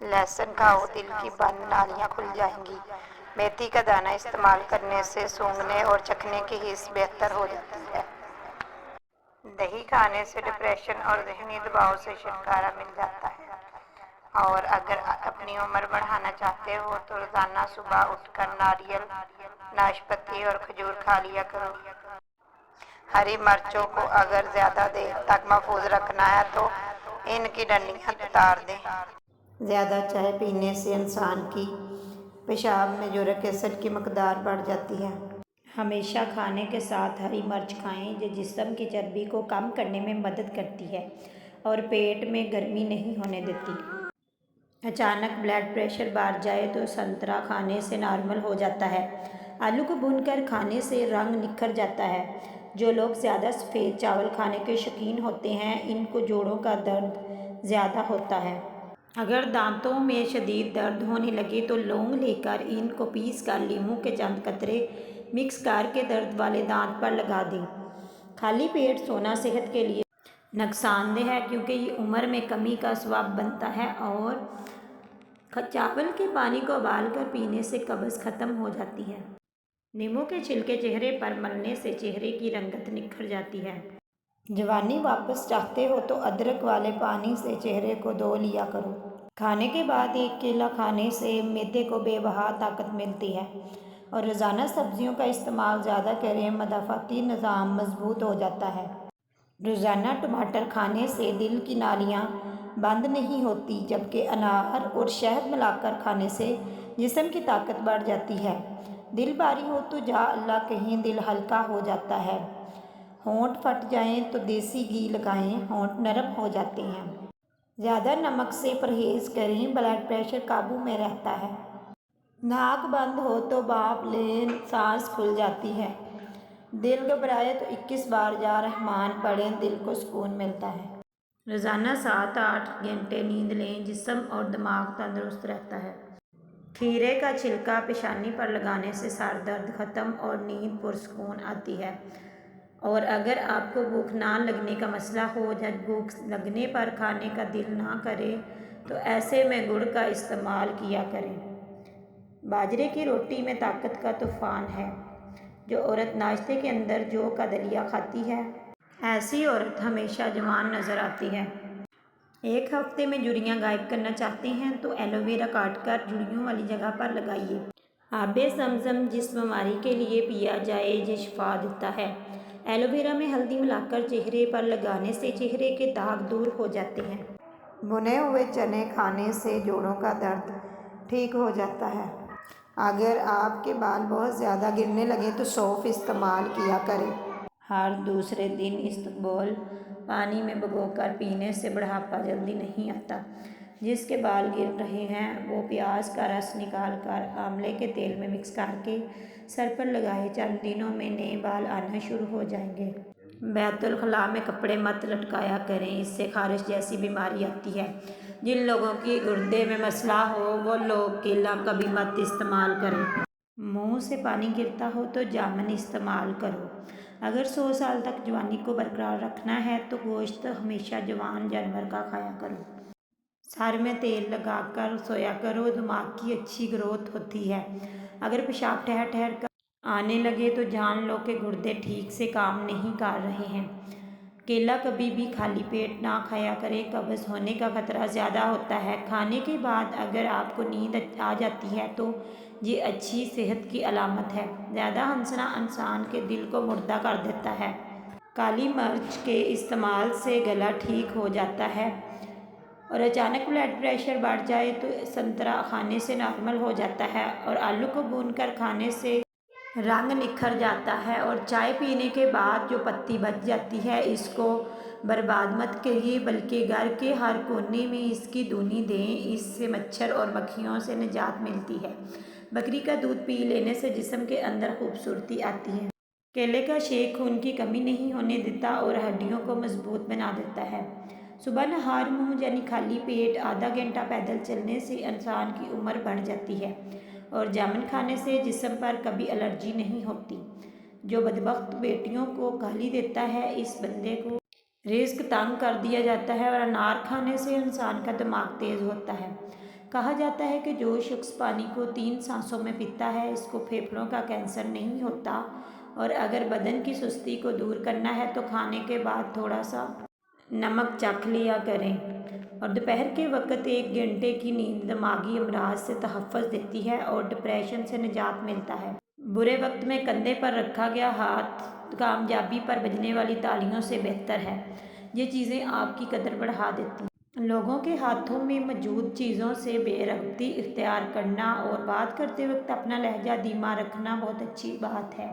लहसुन खाओ, दिल की बंद नालियाँ खुल जाएंगी। मेथी का दाना इस्तेमाल करने से सूंघने और चखने की हिस्स बेहतर हो जाती है। दही खाने से डिप्रेशन और ज़हनी दबाव से छुटकारा मिल जाता है। और अगर अपनी उम्र बढ़ाना चाहते हो तो रोज़ाना सुबह उठकर नारियल, नाशपाती और खजूर खा लिया करो। हरी मिर्चों को अगर ज़्यादा देर तक महफूज रखना है तो इनकी डंडियाँ उतार दें। ज़्यादा चाय पीने से इंसान की पेशाब में यूरिक एसिड की मकदार बढ़ जाती है। हमेशा खाने के साथ हरी मिर्च खाएं, जो जिस्म की चर्बी को कम करने में मदद करती है और पेट में गर्मी नहीं होने देती। अचानक ब्लड प्रेशर बढ़ जाए तो संतरा खाने से नॉर्मल हो जाता है। आलू को भूनकर खाने से रंग निखर जाता है। जो लोग ज़्यादा सफ़ेद चावल खाने के शौकीन होते हैं, इनको जोड़ों का दर्द ज़्यादा होता है। अगर दांतों में शदीद दर्द होने लगे तो लौंग लेकर इनको पीस कर लीमू के चंद कतरे मिक्स करके दर्द वाले दांत पर लगा दें। खाली पेट सोना सेहत के लिए नुकसानदेह है, क्योंकि ये उम्र में कमी का सबब बनता है। और चावल के पानी को उबाल कर पीने से कब्ज़ ख़त्म हो जाती है। नींबू के छिलके चेहरे पर मलने से चेहरे की रंगत निखर जाती है। जवानी वापस चाहते हो तो अदरक वाले पानी से चेहरे को धो लिया करो। खाने के बाद एक केला खाने से मैदे को बेबहा ताकत मिलती है। और रोज़ाना सब्जियों का इस्तेमाल ज़्यादा करें, मदाफ़ाती निज़ाम मजबूत हो जाता है। रोज़ाना टमाटर खाने से दिल की नालियाँ बंद नहीं होती, जबकि अनार और शहद मिलाकर खाने से जिस्म की ताकत बढ़ जाती है। दिल भारी हो तो जा अल्लाह कहीं दिल हल्का हो जाता है। होंठ फट जाएं तो देसी घी लगाएं, होंठ नरम हो जाते हैं। ज़्यादा नमक से परहेज़ करें, ब्लड प्रेशर काबू में रहता है। नाक बंद हो तो भाप लें, सांस खुल जाती है। दिल घबराए तो 21 बार या रहमान पढ़ें, दिल को सुकून मिलता है। रोज़ाना 7-8 घंटे नींद लें, जिस्म और दिमाग तंदुरुस्त रहता है। खीरे का छिलका पेशानी पर लगाने से सर दर्द ख़त्म और नींद पुरसुकून आती है। और अगर आपको भूख ना लगने का मसला हो या भूख लगने पर खाने का दिल ना करे तो ऐसे में गुड़ का इस्तेमाल किया करें। बाजरे की रोटी में ताकत का तूफ़ान है। जो औरत नाश्ते के अंदर जौ का दलिया खाती है, ऐसी औरत हमेशा जवान नज़र आती है। एक हफ्ते में झुर्रियाँ गायब करना चाहते हैं तो एलोवेरा काट कर झुर्रियों वाली जगह पर लगाइए। आबे ज़मज़म जिस बीमारी के लिए पिया जाए ये शिफा देता है। एलोवेरा में हल्दी मिलाकर चेहरे पर लगाने से चेहरे के दाग दूर हो जाते हैं। भुने हुए चने खाने से जोड़ों का दर्द ठीक हो जाता है। अगर आपके बाल बहुत ज़्यादा गिरने लगे तो सौंफ इस्तेमाल किया करें। हर दूसरे दिन इसबगोल पानी में भिगोकर पीने से बुढ़ापा जल्दी नहीं आता। जिसके बाल गिर रहे हैं वो प्याज का रस निकाल कर आंवले के तेल में मिक्स करके सर पर लगाए, चंद दिनों में नए बाल आना शुरू हो जाएंगे। बैतुल खला में कपड़े मत लटकाया करें, इससे खारिश जैसी बीमारी आती है। जिन लोगों की गुर्दे में मसला हो वो लोग केला कभी मत इस्तेमाल करें। मुंह से पानी गिरता हो तो जामुन इस्तेमाल करो। अगर 100 साल तक जवानी को बरकरार रखना है तो गोश्त हमेशा जवान जानवर का खाया करो। सर में तेल लगाकर सोया करो, दिमाग की अच्छी ग्रोथ होती है। अगर पेशाब ठहर ठहर कर आने लगे तो जान लो कि गुर्दे ठीक से काम नहीं कर रहे हैं। केला कभी भी खाली पेट ना खाया करें, कब्ज़ होने का खतरा ज़्यादा होता है। खाने के बाद अगर आपको नींद आ जाती है तो ये अच्छी सेहत की अलामत है। ज़्यादा हंसना इंसान के दिल को मुर्दा कर देता है। काली मिर्च के इस्तेमाल से गला ठीक हो जाता है। और अचानक ब्लड प्रेशर बढ़ जाए तो संतरा खाने से नॉर्मल हो जाता है। और आलू को भूनकर खाने से रंग निखर जाता है। और चाय पीने के बाद जो पत्ती बच जाती है इसको बर्बाद मत करिए, बल्कि घर के हर कोने में इसकी धुनी दें। इससे मच्छर और मक्खियों से निजात मिलती है। बकरी का दूध पी लेने से जिस्म के अंदर खूबसूरती आती है। केले का शेक खून की कमी नहीं होने देता और हड्डियों को मजबूत बना देता है। सुबह नहार मुँह यानी खाली पेट आधा घंटा पैदल चलने से इंसान की उम्र बढ़ जाती है। और जामुन खाने से जिस्म पर कभी एलर्जी नहीं होती। जो बदबख्त बेटियों को गाली देता है, इस बंदे को رزق تنگ کر دیا جاتا ہے اور انار کھانے سے انسان کا دماغ تیز ہوتا ہے۔ کہا جاتا ہے کہ جو شخص پانی کو 3 سانسوں میں پیتا ہے اس کو پھیپھڑوں کا کینسر نہیں ہوتا، اور اگر بدن کی سستی کو دور کرنا ہے تو کھانے کے بعد تھوڑا سا نمک چکھ لیا کریں۔ اور دوپہر کے وقت 1 گھنٹے کی نیند دماغی امراض سے تحفظ دیتی ہے اور ڈپریشن سے نجات ملتا ہے۔ برے وقت میں کندھے پر رکھا گیا ہاتھ کامیابی پر بجنے والی تالیوں سے بہتر ہے۔ یہ چیزیں آپ کی قدر بڑھا دیتی ہیں۔ لوگوں کے ہاتھوں میں موجود چیزوں سے بے رغبتی اختیار کرنا اور بات کرتے وقت اپنا لہجہ دھیما رکھنا بہت اچھی بات ہے۔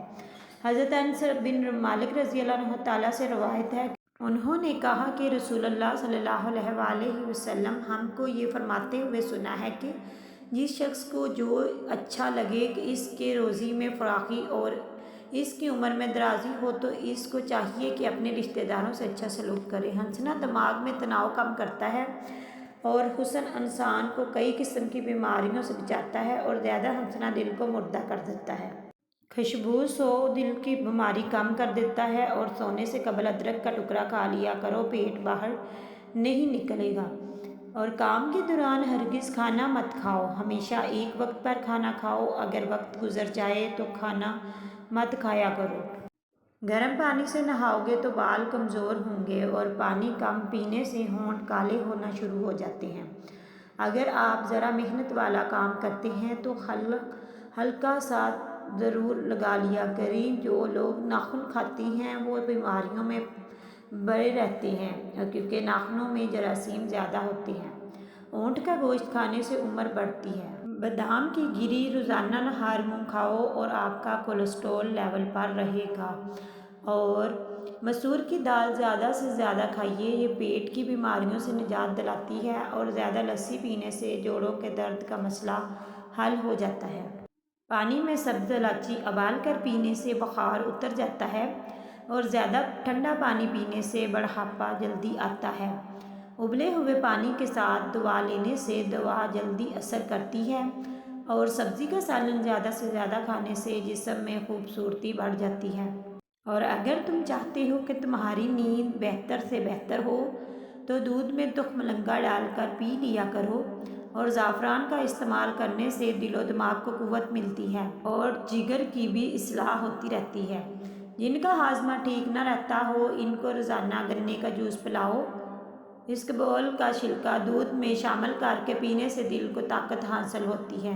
حضرت انس بن مالک رضی اللہ عنہ تعالیٰ سے روایت ہے کہ انہوں نے کہا کہ رسول اللہ صلی اللہ علیہ وآلہ وسلم ہم کو یہ فرماتے ہوئے سنا ہے کہ جس شخص کو جو اچھا لگے کہ اس کے روزی میں فراخی اور اس کی عمر میں درازی ہو تو اس کو چاہیے کہ اپنے رشتہ داروں سے اچھا سلوک کرے۔ ہنسنا دماغ میں تناؤ کم کرتا ہے اور حسن انسان کو کئی قسم کی بیماریوں سے بچاتا ہے، اور زیادہ ہنسنا دل کو مردہ کر دیتا ہے۔ خوشبو سو دل کی بیماری کم کر دیتا ہے، اور سونے سے قبل ادرک کا ٹکڑا کھا لیا کرو، پیٹ باہر نہیں نکلے گا۔ اور کام کے دوران ہرگز کھانا مت کھاؤ، ہمیشہ ایک وقت پر کھانا کھاؤ، اگر وقت گزر جائے تو کھانا مت کھایا کرو۔ گرم پانی سے نہاؤ گے تو بال کمزور ہوں گے، اور پانی کم پینے سے ہونٹ کالے ہونا شروع ہو جاتے ہیں۔ اگر آپ ذرا محنت والا کام کرتے ہیں تو ہلکا سا ضرور لگا لیا کریں۔ جو لوگ ناخن کھاتے ہیں وہ بیماریوں میں بڑے رہتے ہیں کیونکہ ناخنوں میں جراثیم زیادہ ہوتے ہیں۔ اونٹ کا گوشت کھانے سے عمر بڑھتی ہے۔ بادام کی گری روزانہ ہر منہ کھاؤ اور آپ کا کولیسٹرول لیول پر رہے گا۔ اور مسور کی دال زیادہ سے زیادہ کھائیے، یہ پیٹ کی بیماریوں سے نجات دلاتی ہے، اور زیادہ لسی پینے سے جوڑوں کے درد کا مسئلہ حل ہو جاتا ہے۔ پانی میں سبز الائچی ابال کر پینے سے بخار اتر جاتا ہے، اور زیادہ ٹھنڈا پانی پینے سے بڑھاپا جلدی آتا ہے۔ ابلے ہوئے پانی کے ساتھ دوا لینے سے دوا جلدی اثر کرتی ہے، اور سبزی کا سالن زیادہ سے زیادہ کھانے سے جسم میں خوبصورتی بڑھ جاتی ہے۔ اور اگر تم چاہتے ہو کہ تمہاری نیند بہتر سے بہتر ہو تو دودھ میں تخم لنگا ڈال کر پی لیا کرو، اور زعفران کا استعمال کرنے سے دل و دماغ کو قوت ملتی ہے اور جگر کی بھی اصلاح ہوتی رہتی ہے۔ جن کا ہاضمہ ٹھیک نہ رہتا ہو ان کو روزانہ گنے کا جوس پلاؤ۔ اسکبول کا چھلکا دودھ میں شامل کر کے پینے سے دل کو طاقت حاصل ہوتی ہے۔